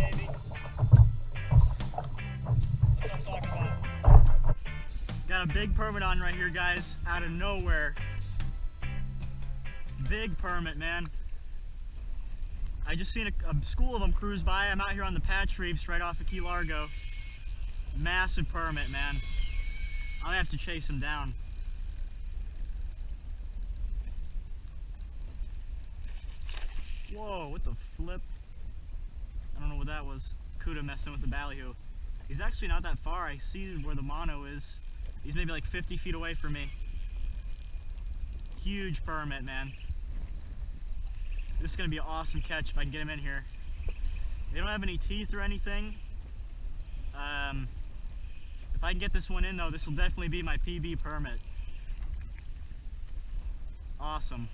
baby. That's what I'm talking about. Got a big permit on right here, guys, out of nowhere. Big permit, man. I just seen a school of them cruise by. I'm out here on the Patch Reefs right off of Key Largo. Massive permit, man. I'll have to chase him down. Whoa, what the flip? I don't know what that was. Cuda messing with the ballyhoo. He's actually not that far. I see where the mono is. He's maybe like 50 feet away from me. Huge permit, man. This is going to be an awesome catch if I can get him in here. They don't have any teeth or anything. If I can get this one in though, this will definitely be my PB permit. Awesome.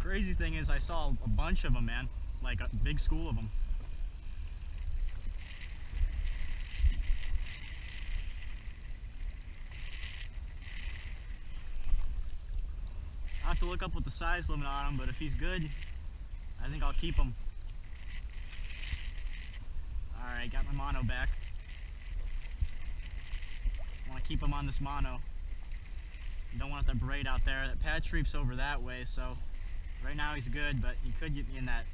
Crazy thing is I saw a bunch of them, man. Like a big school of them. I'll have to look up what the size limit on him, but if he's good, I think I'll keep him. Alright, got my mono back. I want to keep him on this mono. Don't want that braid out there. That Patch Reef's over that way, so right now he's good, but he could get me in that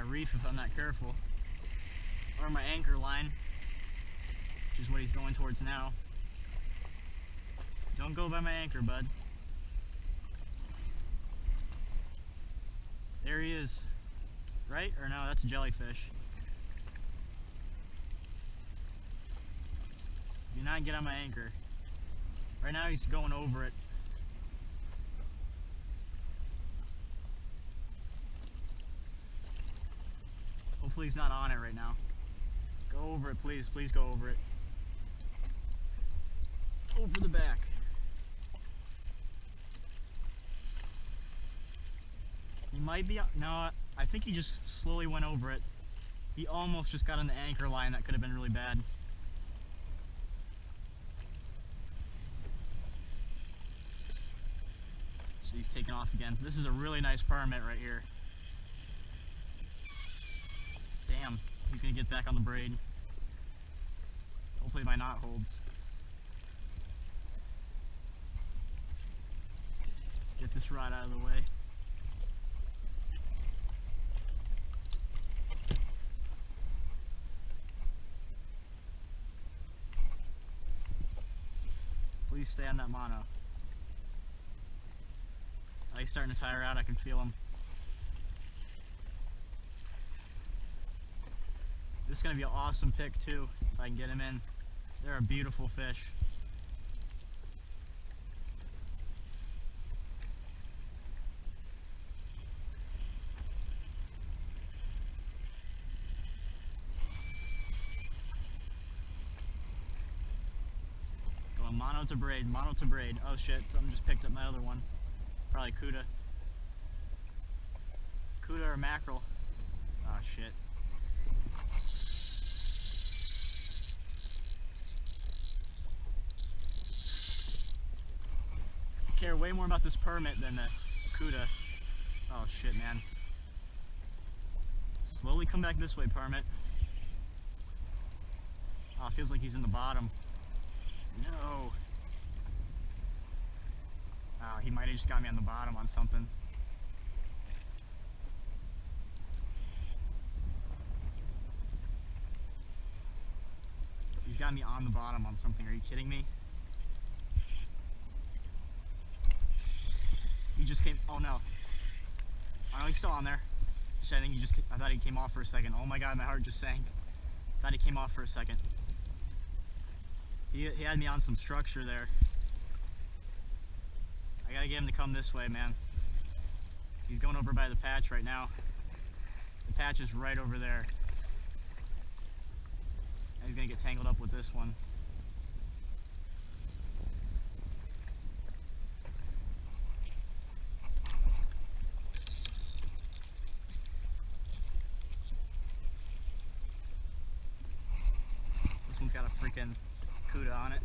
reef if I'm not careful. Or my anchor line, which is what he's going towards now. Don't go by my anchor, bud. There he is. Right? Or no, that's a jellyfish. Do not get on my anchor. Right now he's going over it. Hopefully he's not on it right now. Go over it, please. Please go over it. Over the back. He might be, no, I think he just slowly went over it. He almost just got on the anchor line. That could have been really bad. So he's taking off again. This is a really nice permit right here. Damn, he's gonna get back on the braid. Hopefully my knot holds. Get this rod out of the way. Please stay on that mono. Oh, he's starting to tire out, I can feel him. This is going to be an awesome pick too, if I can get him in. They're a beautiful fish. Going mono to braid, mono to braid. Oh shit, something just picked up my other one. Probably Cuda. Cuda or mackerel. Oh shit. I care way more about this permit than the Cuda. Oh shit, man. Slowly come back this way, permit. Oh, it feels like he's in the bottom. No. Oh, he might have just got me on the bottom on something. He's got me on the bottom on something. Are you kidding me? He just came. Oh no. Oh no, he's still on there. I think I thought he came off for a second. Oh my god, my heart just sank. Thought he came off for a second. He had me on some structure there. I gotta get him to come this way, man. He's going over by the patch right now. The patch is right over there. And he's gonna get tangled up with this one. this one's got a freaking CUDA on it.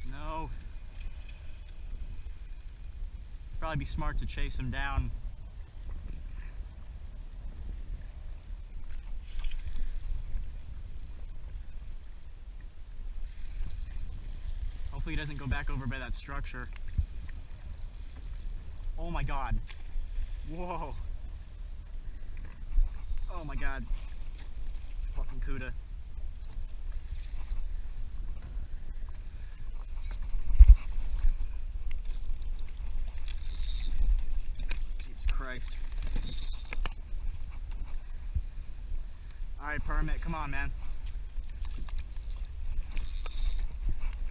No. Probably be smart to chase him down. Hopefully he doesn't go back over by that structure. Oh my god. Whoa. Oh my god. Fucking CUDA. Jesus Christ. Alright, permit, come on, man.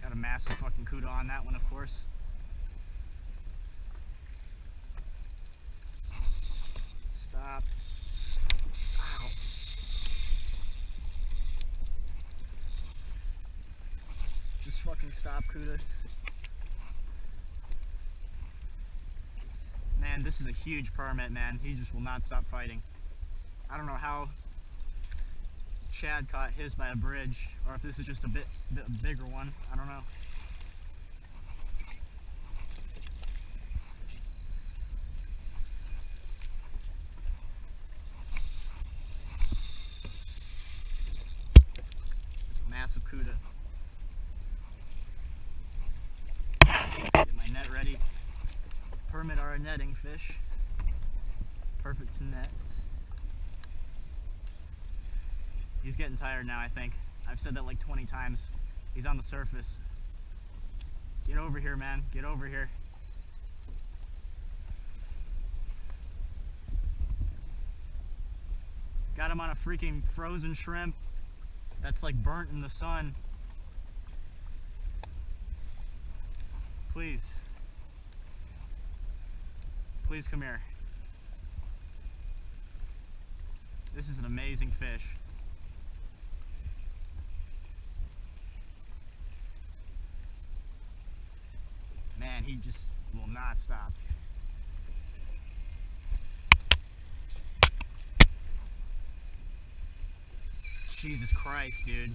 Got a massive fucking CUDA on that one, of course. Stop. Ow. Just fucking stop, CUDA. Man, this is a huge permit, man. He just will not stop fighting. I don't know how Chad caught his by a bridge, or if this is just a bit bigger one. I don't know. It's a massive CUDA. Get my net ready. Permit our netting fish. Perfect to net. He's getting tired now, I think. I've said that like 20 times. He's on the surface. Get over here, man. Get over here. Got him on a freaking frozen shrimp that's like burnt in the sun. Please. Please come here. This is an amazing fish. Man, he just will not stop. Jesus Christ, dude.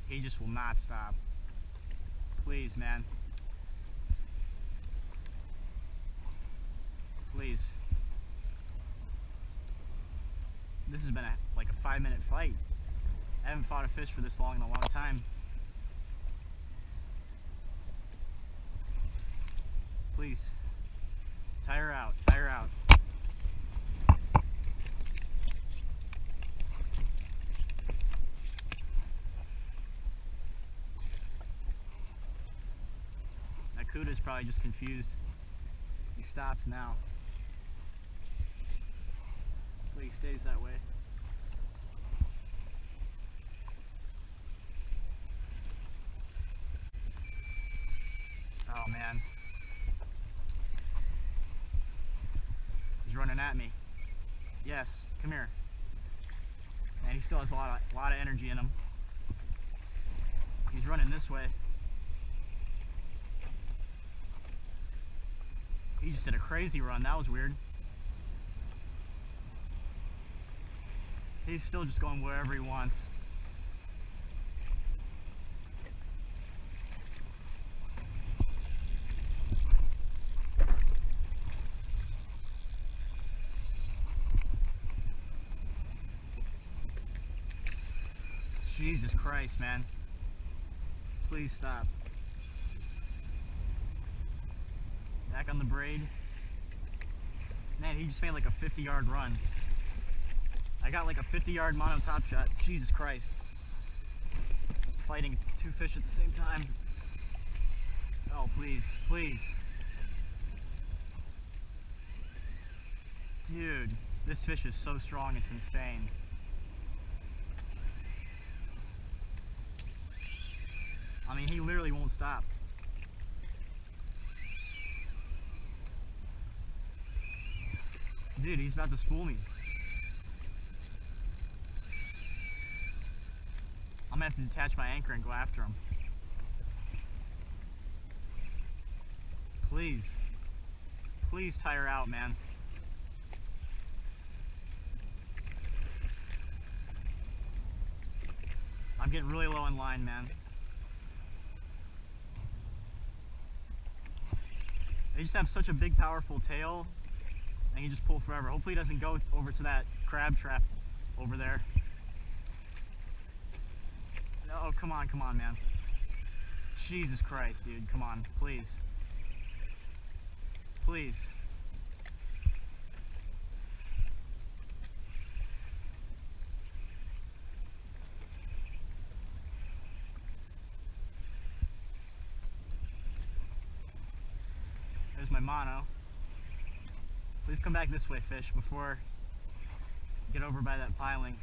He just will not stop. Please, man. Please. This has been like a 5-minute fight. I haven't fought a fish for this long in a long time. Please. Tire out. Tire out. That CUDA's probably just confused. He stops now. But he stays that way. Oh man. He's running at me. Yes, come here. Man, he still has a lot of energy in him. He's running this way. He just did a crazy run. That was weird. He's still just going wherever he wants. Jesus Christ, man. Please stop. Back on the braid. Man, he just made like a 50-yard run. I got like a 50-yard mono top shot. Jesus Christ. Fighting two fish at the same time. Oh, please, please. Dude, this fish is so strong, it's insane. I mean, he literally won't stop. Dude, he's about to spool me. I'm gonna have to detach my anchor and go after him. Please. Please tire out, man. I'm getting really low in line, man. They just have such a big, powerful tail, and you just pull forever. Hopefully he doesn't go over to that crab trap over there. Oh, come on, man. Jesus Christ, dude, come on, please. Please. There's my mono. Please come back this way, fish, before you get over by that piling.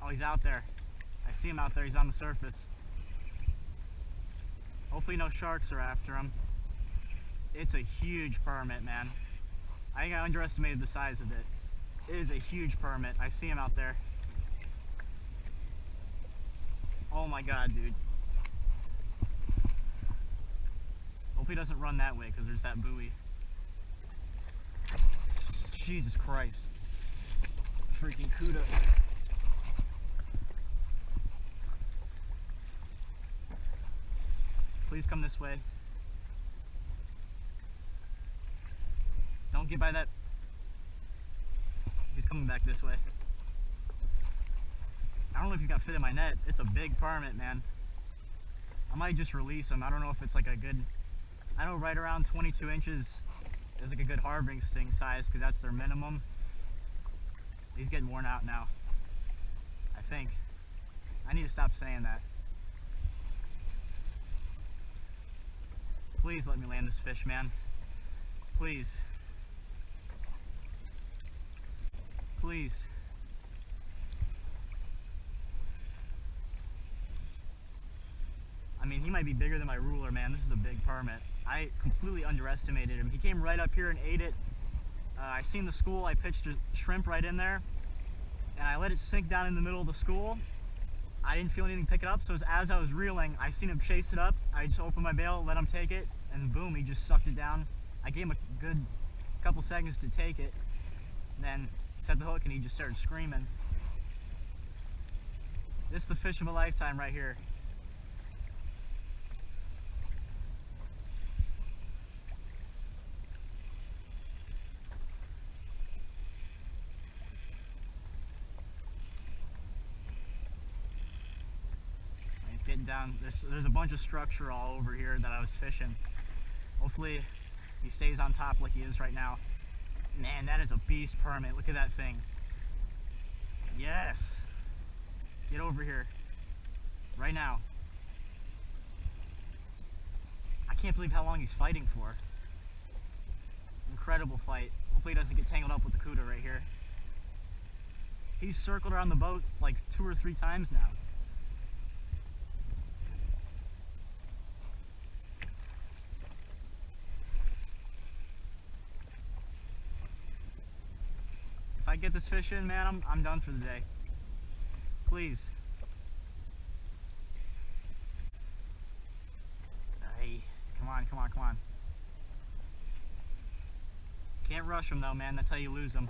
Oh, he's out there. I see him out there. He's on the surface. Hopefully no sharks are after him. It's a huge permit, man. I think I underestimated the size of it. It is a huge permit. I see him out there. Oh my god, dude. Hopefully he doesn't run that way because there's that buoy. Jesus Christ. Freaking cuda. Please come this way. Don't get by that. He's coming back this way. I don't know if he's gonna fit in my net. It's a big permit, man. I might just release him. I don't know if it's like a good, I know right around 22 inches is like a good harvesting size because that's their minimum. He's getting worn out now, I think. I need to stop saying that. Please let me land this fish, man. Please. Please. I mean, he might be bigger than my ruler, man. This is a big permit. I completely underestimated him. He came right up here and ate it. I seen the school. I pitched a shrimp right in there, and I let it sink down in the middle of the school. I didn't feel anything pick it up, so as I was reeling, I seen him chase it up. I just opened my bail, let him take it, and boom, he just sucked it down. I gave him a good couple seconds to take it, then set the hook and he just started screaming. This is the fish of a lifetime right here. He's getting down. There's a bunch of structure all over here that I was fishing. Hopefully he stays on top like he is right now. Man, that is a beast permit. Look at that thing. Yes. Get over here. Right now. I can't believe how long he's fighting for. Incredible fight. Hopefully he doesn't get tangled up with the cuda right here. He's circled around the boat like 2 or 3 times now. If I get this fish in, man, I'm done for the day. Please. Hey, come on, come on, come on. Can't rush him though, man. That's how you lose him.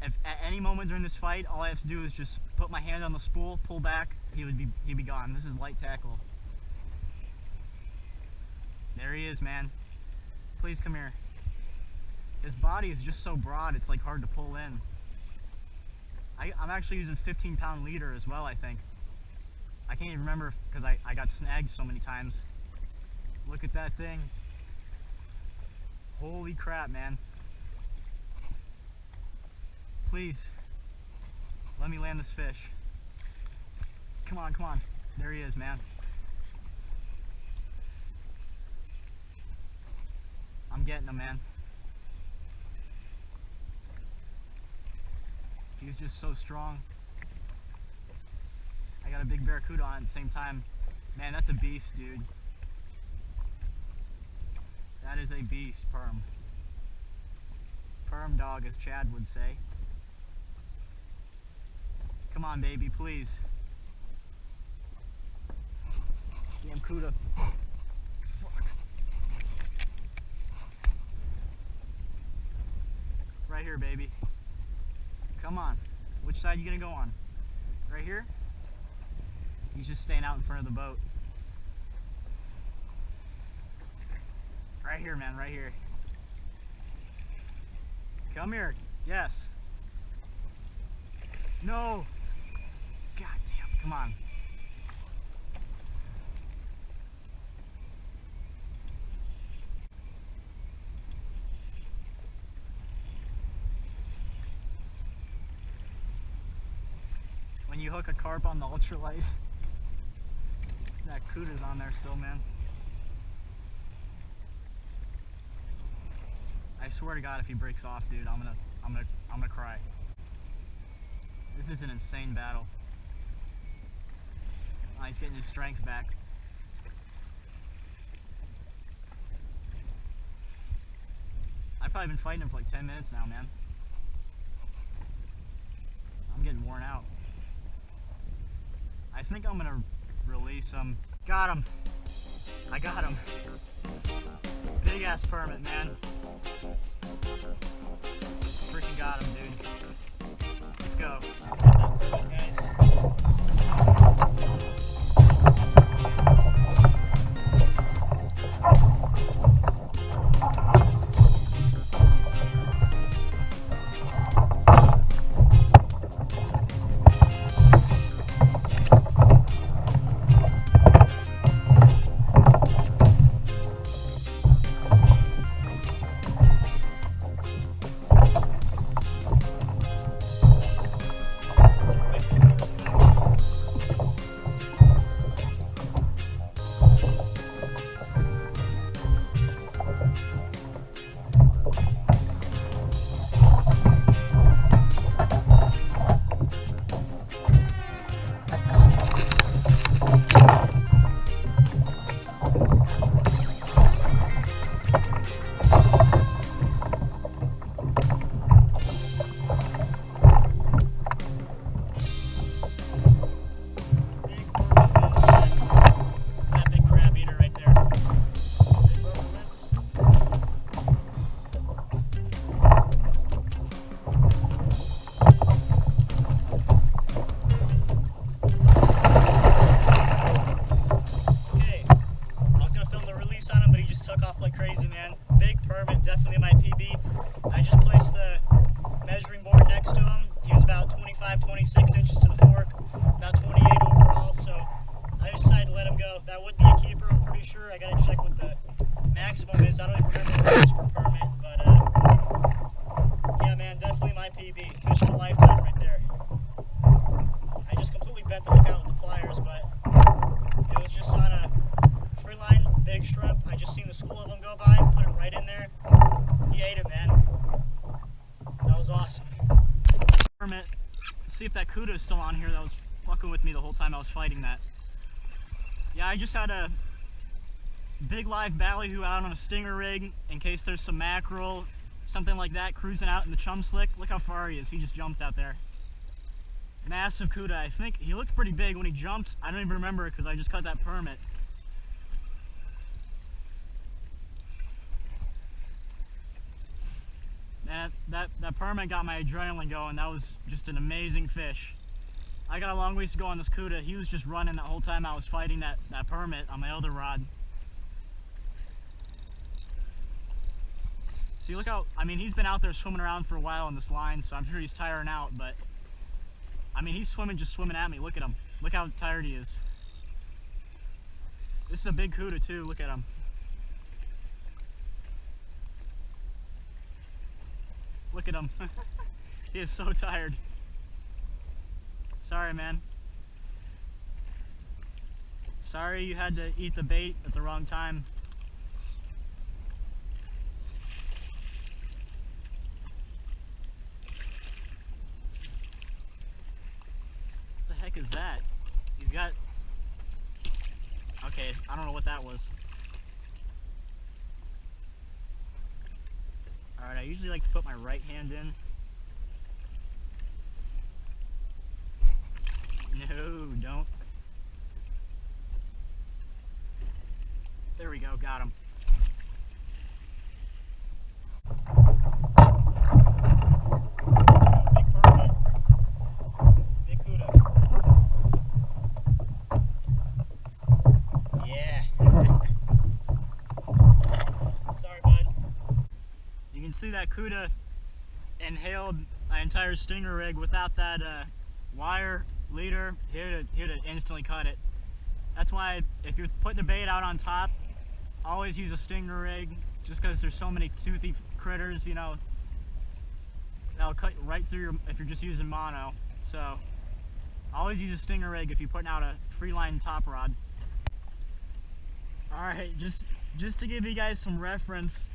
If at any moment during this fight, all I have to do is just put my hand on the spool, pull back, he'd be gone. This is light tackle. There he is, man. Please come here. His body is just so broad, it's like hard to pull in. I'm actually using 15-pound leader as well, I think. I can't even remember because I got snagged so many times. Look at that thing. Holy crap, man. Please, let me land this fish. Come on, come on. There he is, man. I'm getting him, man. He's just so strong. I got a big barracuda on at the same time. Man, that's a beast, dude. That is a beast, perm. Perm dog, as Chad would say. Come on, baby, please. Damn cuda. Fuck. Right here, baby. Come on. Which side are you gonna go on? Right here? He's just staying out in front of the boat. Right here, man, right here. Come here. Yes. No. God damn, come on. When you hook a carp on the ultralight, that cuda's on there still, man. I swear to God, if he breaks off, dude, I'm gonna cry. This is an insane battle. Oh, he's getting his strength back. I've probably been fighting him for like 10 minutes now, man. I'm getting worn out. I think I'm gonna release him. Got him. I got him. Big ass permit, man. Freaking got him, dude. Let's go. Guys. I gotta check what the maximum is. I don't even remember what it is for permit, but yeah, man, definitely my PB. Fish of a lifetime right there. I just completely bent the hook out with the pliers, but it was just on a free line, big shrimp. I just seen the school of them go by, put it right in there. He ate it, man. That was awesome. Permit. See if that cuda is still on here. That was fucking with me the whole time I was fighting that. Yeah, I just had a big live ballyhoo out on a stinger rig in case there's some mackerel, something like that, cruising out in the chum slick. Look how far he is. He just jumped out there. Massive cuda. I think he looked pretty big when he jumped. I don't even remember it because I just cut that permit. That permit got my adrenaline going. That was just an amazing fish. I got a long ways to go on this cuda. He was just running the whole time I was fighting that permit on my other rod. See, look how, I mean, he's been out there swimming around for a while on this line, so I'm sure he's tiring out, but I mean, he's just swimming at me. Look at him. Look how tired he is. This is a big cuda too. Look at him. Look at him. He is so tired. Sorry, man. Sorry you had to eat the bait at the wrong time. What the heck is that? He's got... Okay, I don't know what that was. Alright, I usually like to put my right hand in. No, don't. got him. See that Cuda inhaled an entire stinger rig without that wire leader. He'd have instantly cut it. That's why if you're putting a bait out on top, always use a stinger rig, just because there's so many toothy critters, you know, that'll cut right through your, if you're just using mono. So always use a stinger rig if you're putting out a free line top rod. Alright, just to give you guys some reference,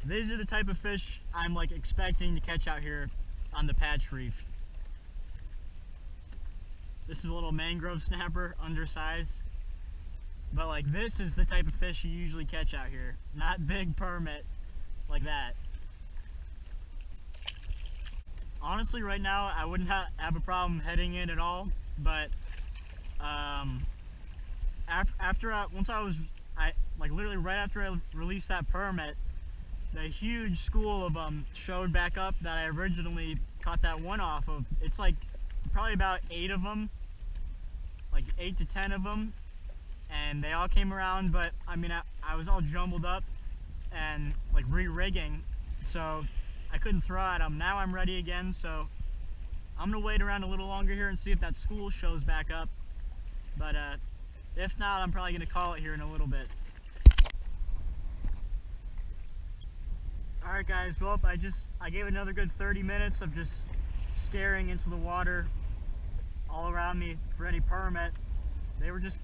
these are the type of fish I'm like expecting to catch out here on the Patch Reef. This is a little mangrove snapper, undersized. But like this is the type of fish you usually catch out here. Not big permit like that. Honestly, right now I wouldn't have a problem heading in at all. But literally right after I released that permit, the huge school of them showed back up that I originally caught that one off of. It's like probably about 8 of them, like 8 to 10 of them, and they all came around. But I mean, I was all jumbled up and like re-rigging, so I couldn't throw at them. Now I'm ready again, so I'm gonna wait around a little longer here and see if that school shows back up. But if not, I'm probably gonna call it here in a little bit. Alright guys, well I gave another good 30 minutes of just staring into the water all around me for any permit. They were just,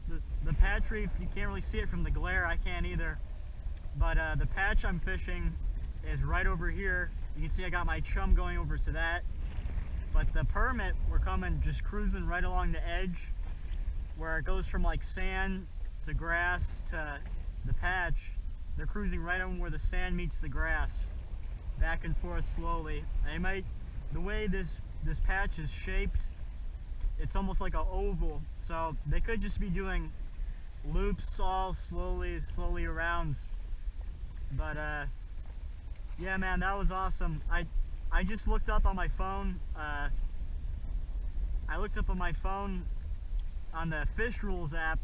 the Patch Reef, you can't really see it from the glare, I can't either. But the patch I'm fishing is right over here. You can see I got my chum going over to that. But the permit, we're coming just cruising right along the edge where it goes from like sand to grass to the patch. They're cruising right on where the sand meets the grass, back and forth slowly. The way this patch is shaped, it's almost like an oval, so they could just be doing loops all slowly around. But yeah man, that was awesome. I just looked up on my phone, I looked up on my phone on the Fish Rules app,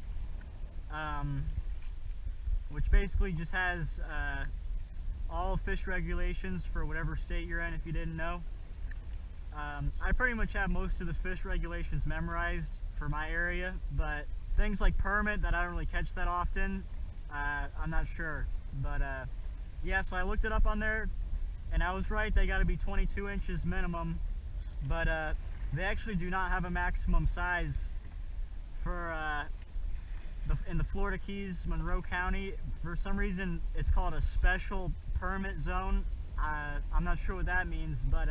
which basically just has all fish regulations for whatever state you're in, if you didn't know. I pretty much have most of the fish regulations memorized for my area, but things like permit that I don't really catch that often, I'm not sure. But yeah, so I looked it up on there, and I was right, they gotta be 22 inches minimum, but they actually do not have a maximum size for in the Florida Keys, Monroe County. For some reason, it's called a special permit zone. I'm not sure what that means, but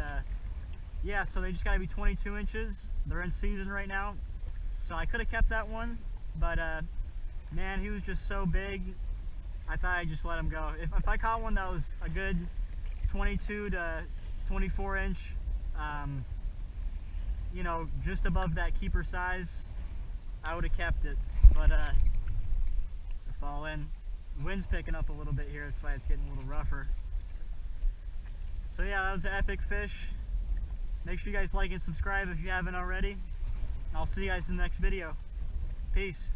yeah, so they just gotta be 22 inches. They're in season right now, so I could have kept that one, but man, he was just so big, I thought I'd just let him go. If I caught one that was a good 22 to 24 inch, you know, just above that keeper size, I would have kept it. But they're falling. The wind's picking up a little bit here, that's why it's getting a little rougher. So yeah, that was an epic fish. Make sure you guys like and subscribe if you haven't already. I'll see you guys in the next video. Peace.